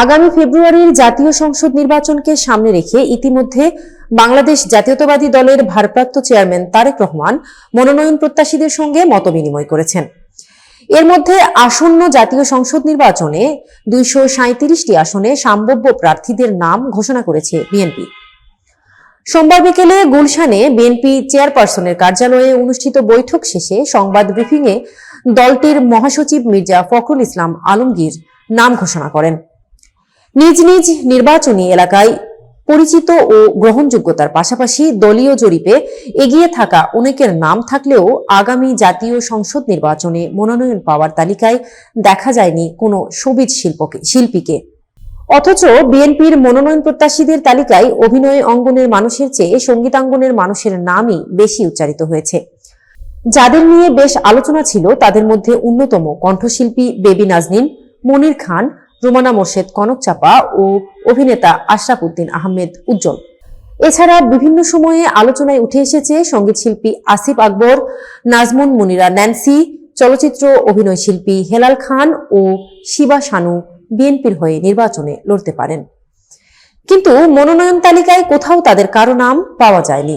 আগামী ফেব্রুয়ারির জাতীয় সংসদ নির্বাচনকে সামনে রেখে ইতিমধ্যে বাংলাদেশ জাতীয়তাবাদী দলের ভারপ্রাপ্ত চেয়ারম্যান তারেক রহমান মনোনয়ন প্রত্যাশীদের সঙ্গে মতবিনিময় করেছেন। এর মধ্যে আসন্ন জাতীয় সংসদ নির্বাচনে 237টি আসনে সম্ভাব্য প্রার্থীদের নাম ঘোষণা করেছে বিএনপি। সোমবার বিকেলে গুলশানে বিএনপি চেয়ারপারসনের কার্যালয়ে অনুষ্ঠিত বৈঠক শেষে সংবাদ ব্রিফিংয়ে দলটির মহাসচিব মির্জা ফখরুল ইসলাম আলমগীর নাম ঘোষণা করেন। নিজ নিজ নির্বাচনী এলাকায় পরিচিত ও গ্রহণযোগ্যতার পাশাপাশি দলীয় জরিপে এগিয়ে থাকা অনেকের নাম থাকলেও আগামী জাতীয় সংসদ নির্বাচনে মনোনয়ন পাওয়ার তালিকায় দেখা যায়নি কোনো শোবিজ শিল্পীকে। অথচ বিএনপির মনোনয়ন প্রত্যাশীদের তালিকায় অভিনয় অঙ্গনের মানুষের চেয়ে সঙ্গীতাঙ্গনের মানুষের নামই বেশি উচ্চারিত হয়েছে। যাদের নিয়ে বেশ আলোচনা ছিল তাদের মধ্যে অন্যতম কণ্ঠশিল্পী বেবি নাজনীন, মনির খান, রুমানা মোর্শেদ কনক চাপা ও অভিনেতা আশরাফ উদ্দিন আহমেদ উজ্জ্বল। এছাড়া বিভিন্ন সময়ে আলোচনায় উঠে এসেছে সঙ্গীত শিল্পী আসিফ আকবর, নাজমুন মুনিরা ন্যান্সি, চলচ্চিত্র অভিনয় শিল্পী হেলাল খান ও শিবা শানু বিএনপির হয়ে নির্বাচনে লড়তে পারেন। কিন্তু মনোনয়ন তালিকায় কোথাও তাদের কারো নাম পাওয়া যায়নি।